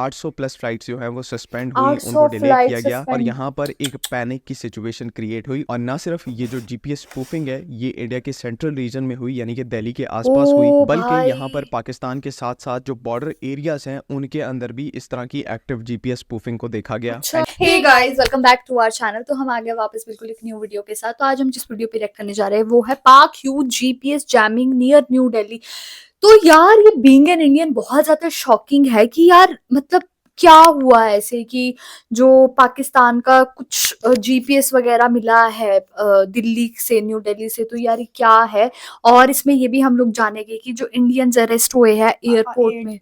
800 plus flights जो है वो सस्पेंड हुई, उनको 800 डिले फ्लाइट किया गया और सस्पेंड। यहाँ पर एक पैनिक की सिचुएशन क्रिएट हुई। और ना सिर्फ ये जो जीपीएस स्पूफिंग है ये इंडिया के सेंट्रल रीजन में हुई यानी कि दिल्ली के आसपास हुई, ओ बल्कि यहाँ पर भाई। पाकिस्तान के साथ साथ जो बॉर्डर एरियाज हैं उनके अंदर भी इस तरह की एक्टिव जीपीएस स्पूफिंग को देखा गया। अच्छा, hey guys, welcome back to our channel. तो हम आ गए वापस बिल्कुल एक न्यू वीडियो के साथ। तो आज हम जिस वीडियो पे रिएक्ट करने जा रहे हैं वो है पाक huge GPS jamming near new Delhi. तो यार ये बीइंग एन इंडियन बहुत ज्यादा शॉकिंग है कि यार मतलब क्या हुआ है ऐसे कि जो पाकिस्तान का कुछ जीपीएस वगैरह मिला है दिल्ली से न्यू दिल्ली से। तो यार ये क्या है। और इसमें ये भी हम लोग जानेंगे कि जो इंडियंस अरेस्ट हुए हैं एयरपोर्ट में,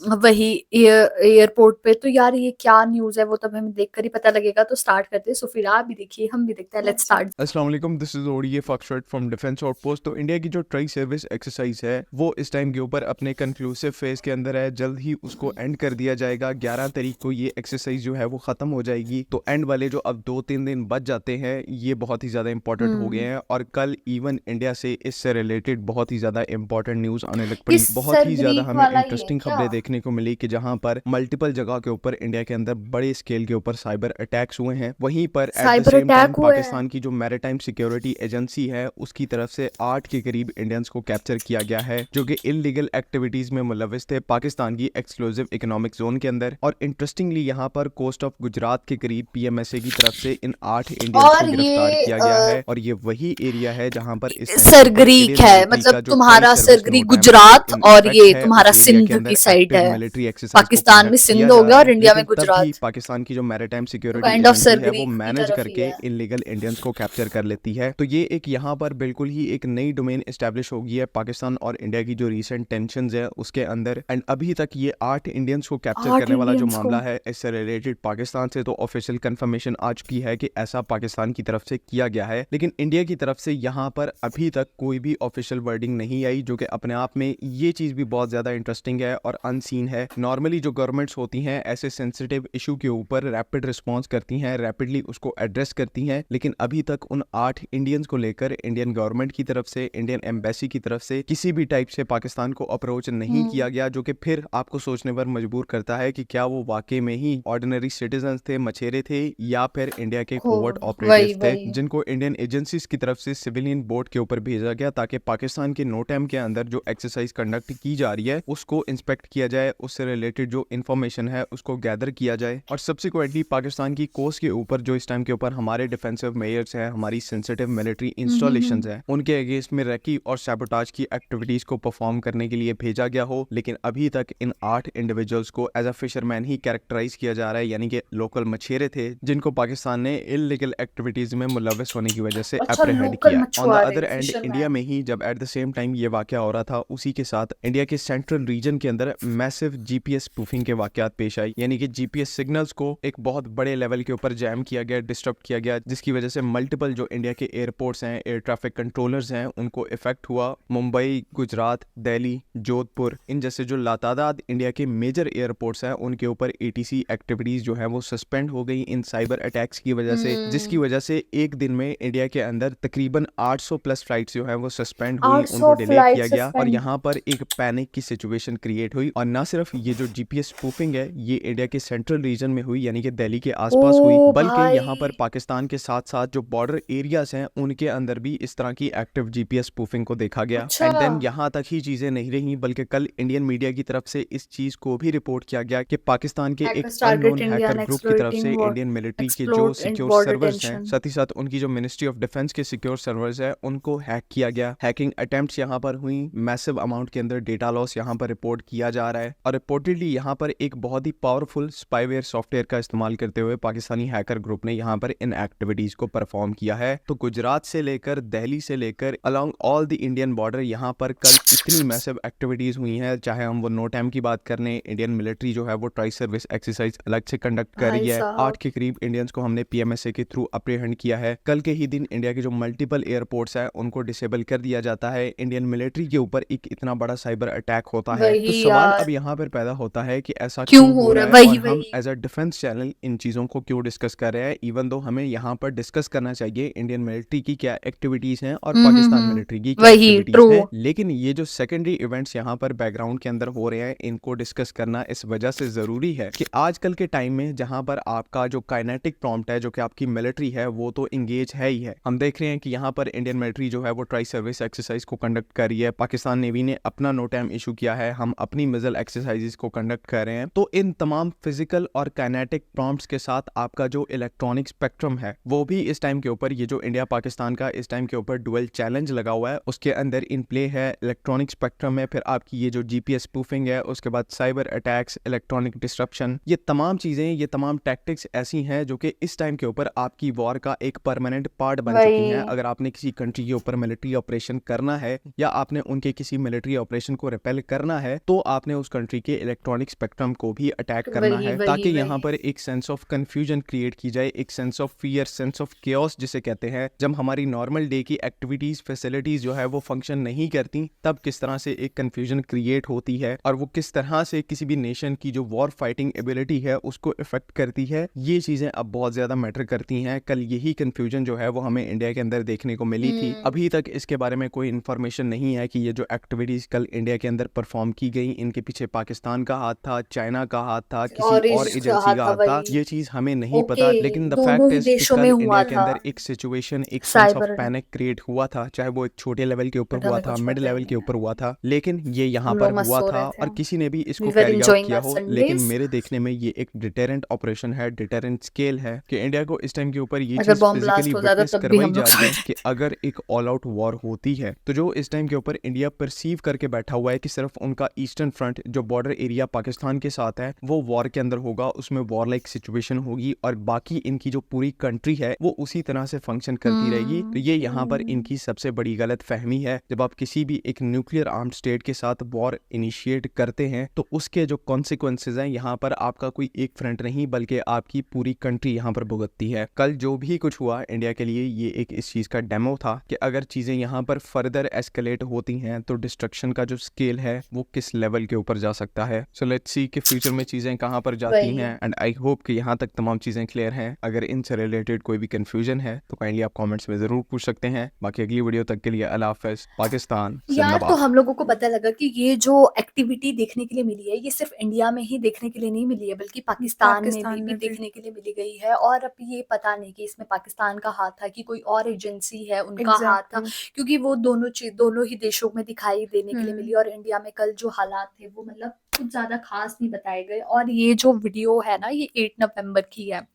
वही एयरपोर्ट पे। तो यार ये क्या न्यूज़ है वो तब हमें देखकर ही पता लगेगा। तो स्टार्ट करते हैं। सो फिर आप भी देखिए, हम भी देखते हैं। Let's start. अस्सलाम वालेकुम, this is ODA foxtrot from defence outpost. तो इंडिया की जो ट्राई सर्विस एक्सरसाइज है वो इस टाइम के ऊपर अपने कंक्लूसिव फेज के अंदर है। जल्द ही उसको एंड कर दिया जाएगा। 11 तारीख को ये एक्सरसाइज जो है वो खत्म हो जाएगी। तो एंड वाले जो अब 2-3 दिन बच जाते हैं ये बहुत ही ज्यादा इंपॉर्टेंट हो गए हैं। और कल इवन इंडिया से इससे रिलेटेड बहुत ही ज्यादा इंपॉर्टेंट न्यूज आने लग पड़ी। इस बहुत ही ज्यादा सरग्रीक हमें वाला ही है इंटरेस्टिंग क्या? खबरें देखने को मिली कि जहां पर मल्टीपल जगह के ऊपर इंडिया के अंदर बड़े स्केल के ऊपर साइबर अटैक्स हुए हैं। वहीं पर at the cyber same time attack हुए हैं। पाकिस्तान की जो मैरिटाइम सिक्योरिटी एजेंसी है उसकी तरफ से 8 के करीब इंडियंस को कैप्चर किया गया है जो कि इलीगल एक्टिविटीज में मुलविस थे पाकिस्तान की एक्सक्लूसिव इकोनॉमिक जोन के अंदर। और इंटरेस्टिंगली यहाँ पर कोस्ट ऑफ गुजरात के करीब पीएमएसए की तरफ से इन 8 इंडियंस को और गिरफ्तार ये किया गया है। और ये वही एरिया है जहाँ पर इस टाइम के ऊपर सरग्रीक इंडियन है, मिलिट्री मतलब का जो ट्राई तुम्हारा सर्विस सरगरी नोट है वो गुजरात इन और इफेक्ट ये है। तुम्हारा उस एरिया के सिंध की अंदर साइड एक्टिव है। मिलिट्री एक्सरसाइज को पाकिस्तान में कंडक्ट किया सिंध हो जा गया रहा और है। इंडिया में लेकिन तब भी गुजरात। पाकिस्तान की जो मैरिटाइम तो सिक्योरिटी काइंड ऑफ एजेंसी है वो सरग्रीक की मैनेज तरफ ही करके है। इलीगल इंडियंस को कैप्चर कर लेती है। तो ये एक यहाँ पर बिल्कुल ही एक नई डोमेन एस्टेब्लिश हो गई है पाकिस्तान और इंडिया की जो रीसेंट टेंशंस है उसके अंदर। एंड अभी तक ये 8 इंडियंस को कैप्चर 8 करने वाला जो इंडियंस को। मामला है इससे रिलेटेड पाकिस्तान से तो ऑफिशियल कंफर्मेशन आ चुकी है कि ऐसा पाकिस्तान की तरफ से किया गया है। लेकिन इंडिया की तरफ से यहाँ पर अभी तक कोई भी ऑफिशियल वर्डिंग नहीं आई, जो कि अपने आप में ये चीज भी बहुत ज्यादा इंटरेस्टिंग है और अनसीन है। नॉर्मली जो गवर्नमेंट्स होती हैं ऐसे सेंसिटिव इशू के ऊपर रैपिड रिस्पॉन्स करती हैं, रैपिडली उसको एड्रेस करती हैं। लेकिन अभी तक उन 8 इंडियंस को लेकर इंडियन गवर्नमेंट की तरफ से, इंडियन एम्बेसी की तरफ से किसी भी टाइप से पाकिस्तान को अप्रोच नहीं किया गया, जो कि फिर आपको सोचने पर मजबूर करता है कि क्या वो वाकई में ही ऑर्डिनरी सिटीजन थे, मछेरे थे, या फिर इंडिया के हो कोवर्ट वही ऑपरेटिव्स थे वही। जिनको इंडियन एजेंसीज की तरफ से सिविलियन बोट के ऊपर भेजा गया ताकि पाकिस्तान के नोटैम के अंदर जो एक्सरसाइज कंडक्ट की जा रही है उसको इंस्पेक्ट किया जाए, उससे रिलेटेड जो इन्फॉर्मेशन है उसको गैदर किया जाए। और सब्सिक्वेंटली पाकिस्तान की कोस्ट के ऊपर जो इस टाइम के ऊपर हमारे डिफेंसिव मेयर्स हैं, हमारी सेंसिटिव मिलिट्री इंस्टॉलेशंस हैं, उनके अगेंस्ट में रेकी और सैबोटाज की एक्टिविटीज को परफॉर्म करने के लिए भेजा गया हो। लेकिन अभी तक इन 8 इंडिविजुअल्स को एज अ फिशरमैन ही कैरेक्टराइज किया जा रहा है, यानी कि लोकल मछेरे थे जिनको पाकिस्तान ने इलीगल एक्टिविटीज में मुलविस होने की वजह से अच्छा, अप्रहेंड लोकल किया। ऑन द मछुआरे अदर एंड इंडिया फिशरमैन। में ही जब एट द सेम टाइम ये वाकया हो रहा था उसी के साथ इंडिया के सेंट्रल रीजन के अंदर मैसिव जीपीएस स्पूफिंग के वाकयात पेश आई, यानी कि जीपीएस सिग्नल्स को एक बहुत बड़े लेवल के ऊपर जैम किया गया, डिस्टर्ब किया गया, जिसकी वजह से मल्टीपल जो इंडिया के एयरपोर्ट्स हैं, एयर ट्रैफिक कंट्रोलर्स हैं, उनको इफेक्ट हुआ। मुंबई, गुजरात, दिल्ली, जोधपुर, इन जैसे जो लातादाद इंडिया के मेजर एयरपोर्ट्स हैं उनके ऊपर एटीसी एक्टिविटीज जो है वो सस्पेंड हो गई इन साइबर अटैक्स की वजह से, जिसकी वजह से एक दिन में इंडिया के अंदर तकरीबन 800 प्लस फ्लाइट्स जो है वो सस्पेंड हुई, उनको 800 डिले फ्लाइट किया गया। और सस्पेंड। यहाँ पर एक पैनिक की सिचुएशन क्रिएट हुई। और ना सिर्फ ये जो जीपीएस स्पूफिंग है ये इंडिया के सेंट्रल रीजन में हुई यानी कि दिल्ली के आसपास हुई, ओ बल्कि यहाँ पर भाई। पाकिस्तान के साथ साथ जो बॉर्डर एरियाज हैं उनके अंदर भी इस तरह की एक्टिव जीपीएस स्पूफिंग को देखा गया। अच्छा। एंड देन यहाँ तक ही चीजें नहीं रही, बल्कि कल इंडियन मीडिया की तरफ से इस चीज को भी रिपोर्ट किया गया कि पाकिस्तान के एक Hackers target unknown India hacker and group की तरफ से exploiting इंडियन मिलिट्री के जो exploit and secure border servers हैं, tension. साथ ही साथ उनकी जो मिनिस्ट्री ऑफ डिफेंस के सिक्योर सर्वर्स है उनको हैक किया गया। हैकिंग अटेम्प्ट्स यहाँ पर हुई, मैसिव अमाउंट के अंदर डेटा लॉस यहाँ पर रिपोर्ट किया जा रहा है। और रिपोर्टेडली यहाँ पर एक बहुत ही पावरफुल स्पाईवेयर सॉफ्टवेयर का इस्तेमाल करते हुए पाकिस्तानी हैकर ग्रुप ने यहाँ पर इन एक्टिविटीज को परफॉर्म किया है। तो गुजरात से लेकर दिल्ली से लेकर along all the Indian border यहाँ पर कल इतनी मैसिव एक्टिविटीज हुई हैं, चाहे हम वो नो टाइम की बात कर लें, इंडियन मिलिट्री जो है वो ट्राई सर्विस एक्सरसाइज अलग से कंडक्ट कर रही भाई है। 8 साहब। के करीब इंडियंस को हमने पीएमएसए के थ्रू अप्रीहेंड किया है। कल के ही दिन इंडिया के जो मल्टीपल एयरपोर्ट्स हैं उनको डिसेबल कर दिया जाता है। इंडियन मिलिट्री के ऊपर एक इतना बड़ा साइबर अटैक होता है तो वही सवाल यार। अब अब यहाँ पर पैदा होता है कि ऐसा क्यों क्यों हो हो रहा रहा है? है वही और हम वही एज अ डिफेंस चैनल इन चीज़ों को क्यों डिस्कस कर रहे हैं, इवन दो हमें यहाँ पर डिस्कस करना चाहिए इंडियन मिलिट्री की क्या एक्टिविटीज़ हैं और पाकिस्तान मिलिट्री की क्या वही एक्टिविटीज़ ट्रू। हैं, लेकिन ये जो सेकेंडरी इवेंट्स यहाँ पर बैकग्राउंड के अंदर हो रहे हैं इनको डिस्कस करना इस वजह से ज़रूरी है कि आजकल के टाइम में जहाँ पर आपका जो काइनेटिक प्रॉम्प्ट है, जो कि आपकी मिलिट्री है, वो तो इंगेज है ही है। हम देख रहे हैं कि यहाँ पर इंडियन मिलिट्री जो है वो ट्राई सर्विस एक्सरसाइज को कंडक्ट कर रही है, पाकिस्तान नेवी ने अपना नो टाइम इशू किया है, हम अपनी मिजल एक्सरसाइजेस को कंडक्ट कर रहे हैं। तो इन तमाम फिजिकल और काइनेटिक प्रॉम्प्ट्स के साथ आपका जो इलेक्ट्रॉनिक स्पेक्ट्रम है वो भी इस टाइम के ऊपर, ये जो इंडिया पाकिस्तान का इस टाइम के ऊपर डुअल चैलेंज लगा हुआ है, उसके अंदर इन प्ले है इलेक्ट्रॉनिक स्पेक्ट्रम है, फिर आपकी ये जो जीपीएस स्पूफिंग है, उसके बाद साइबर अटैक्स, इलेक्ट्रॉनिक डिस्ट्रप्शन, ये तमाम चीजें, ये तमाम टैक्टिक्स ऐसी हैं जो कि इस टाइम के ऊपर आपकी वॉर का एक परमानेंट पार्ट बन चुकी हैं। वही अगर आपने किसी कंट्री के ऊपर मिलिट्री ऑपरेशन करना है या आपने उनके किसी मिलिट्री ऑपरेशन को रिपेल करना है तो आपने उस कंट्री के इलेक्ट्रॉनिक स्पेक्ट्रम को भी अटैक करना वही है, वही ताकि यहाँ वही पर एक सेंस ऑफ कंफ्यूजन क्रिएट की जाए, एक sense of fear, sense of chaos जिसे कहते हैं। जब हमारी नॉर्मल डे की एक्टिविटीज, फैसिलिटीज जो है वो फंक्शन नहीं करती, तब किस तरह से एक कंफ्यूजन क्रिएट होती है और वो किस तरह से किसी भी नेशन की जो वॉर फाइटिंग एबिलिटी है उसको इफेक्ट करती है, ये चीजें अब बहुत ज्यादा मैटर करती हैं। कल यही कंफ्यूजन जो है वो हमें इंडिया के अंदर देखने को मिली थी। अभी तक इसके बारे में कोई इन्फॉर्मेशन नहीं है कि ये जो एक्टिविटीज कल इंडिया के अंदर परफॉर्म की गई, इनके पीछे पाकिस्तान का हाथ था, चाइना का हाथ था, किसी और ऑरेंज एजेंसी का था हाथ था, वही। ये चीज हमें नहीं ओके, पता। लेकिन द दोनों फैक्ट ही इज कि देशों में कल हुआ इंडिया के था अंदर एक सिचुएशन, एक sense of cyber panic create हुआ था, चाहे वो एक छोटे लेवल के ऊपर बट हुआ हमें था, कुछ मिड पता ही लेवल नहीं के है। ऊपर हुआ था, लेकिन ये यहाँ हम पर लोग मस्त हुआ सो था रहे थे। और किसी ने भी इसको we were carry out enjoying किया आवर हो। लेकिन संडेज। मेरे देखने में ये एक डिटेरेंट ऑपरेशन है, डिटेरेंट स्केल है कि इंडिया को इस टाइम के ऊपर ये अगर चीज बॉम्ब फिजिकली ब्लास्ट हो जाता विटनेस तब भी करवाई हम जा लोग रही सो है कि अगर एक ऑल आउट वॉर होती है तो जो इस टाइम के ऊपर इंडिया परसीव करके बैठा हुआ है कि सिर्फ उनका ईस्टर्न फ्रंट जो बॉर्डर एरिया पाकिस्तान के साथ है वो वॉर के अंदर होगा, उसमें वॉर लाइक सिचुएशन होगी और बाकी इनकी जो पूरी कंट्री है वो उसी तरह से फंक्शन करती रहेगी। तो ये यहाँ पर इनकी सबसे बड़ी गलत फहमी है। जब आप किसी भी एक न्यूक्लियर आर्म्ड स्टेट के साथ वॉर इनिशिएट करते हैं तो उसके जो कॉन्सिक्वेंसेज हैं, यहाँ पर आपका कोई एक फ्रंट नहीं बल्कि आपकी पूरी कंट्री यहाँ पर भुगतती है। कल जो भी कुछ हुआ इंडिया के लिए ये एक इस चीज का डेमो था कि अगर चीजें यहाँ पर फर्दर एस्केलेट होती हैं तो डिस्ट्रक्शन का जो स्केल है वो किस लेवल के ऊपर जा सकता है। सो लेट्स सी कि फ्यूचर में चीजें कहाँ पर जाती वही हैं एंड आई होप कि यहाँ तक तमाम चीजें क्लियर हैं। अगर इनसे रिलेटेड कोई भी कंफ्यूजन है तो काइंडली आप कमेंट्स में जरूर पूछ सकते हैं। बाकी अगली वीडियो तक के लिए अल्लाह हाफ़िज़। पाकिस्तान यार, तो जिंदाबाद। हम लोगों को पता लगा कि ये जो एक्टिविटी देखने के लिए मिली है ये सिर्फ इंडिया में ही देखने के लिए नहीं मिली है बल्कि पाकिस्तान में पाकिस्तान भी में भी देखने के लिए मिली गई है। और अब ये पता नहीं कि इसमें पाकिस्तान का हाथ था कि कोई और एजेंसी है उनका हाथ था, एग्जैक्टली। क्योंकि वो दोनों चीज दोनों ही देशों में दिखाई देने के लिए मिली। और इंडिया में कल जो हालात थे वो मतलब कुछ ज्यादा खास नहीं बताए गए। और ये जो वीडियो है ना ये 8 नवंबर की है,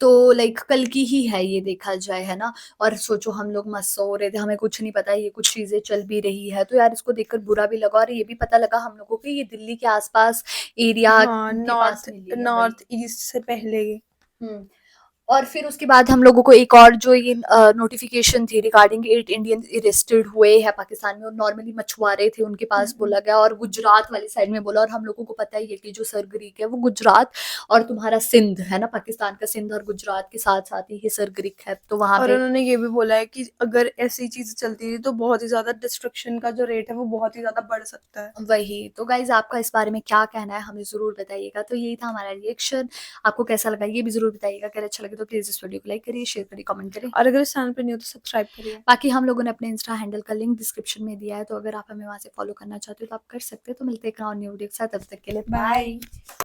तो लाइक कल की ही है ये देखा जाए, है ना। और सोचो हम लोग मस्त सो रहे थे, हमें कुछ नहीं पता ये कुछ चीजें चल भी रही है, तो यार इसको देखकर बुरा भी लगा। और ये भी पता लगा हम लोगों को ये दिल्ली के आसपास एरिया हाँ, के पास मिली है। वही नॉर्थ ईस्ट से पहले ये। हम्म। और फिर उसके बाद हम लोगों को एक और जो ये नोटिफिकेशन थी रिगार्डिंग 8 इंडियन अरेस्टेड हुए हैं पाकिस्तान में, और नॉर्मली मछुआरे थे उनके पास बोला गया, और गुजरात वाली साइड में बोला। और हम लोगों को पता ही है कि जो सरगरीक है वो गुजरात और तुम्हारा सिंध है ना, पाकिस्तान का सिंध और गुजरात के साथ साथ ही ये सरगरीक है, तो वहां और पे उन्होंने ये भी बोला है कि अगर ऐसी चीजें चलती रही तो बहुत ही ज्यादा डिस्ट्रक्शन का जो रेट है वो बहुत ही ज्यादा बढ़ सकता है। वही। तो गाइज आपका इस बारे में क्या कहना है हमें जरूर बताइएगा। तो यही था हमारा रिएक्शन, आपको कैसा लगा ये भी जरूर बताइएगा। अगर अच्छा लगे तो प्लीज इस वीडियो को लाइक करिए, शेयर करिए, कमेंट करिए। और अगर इस चैनल पर नहीं हो तो सब्सक्राइब करिए। बाकी हम लोगों ने अपने इंस्टा हैंडल का लिंक डिस्क्रिप्शन में दिया है, तो अगर आप हमें वहां से फॉलो करना चाहते हो तो आप कर सकते हो। तो मिलते हैं एक और न्यू वीडियो के साथ, तब तक के लिए बाय।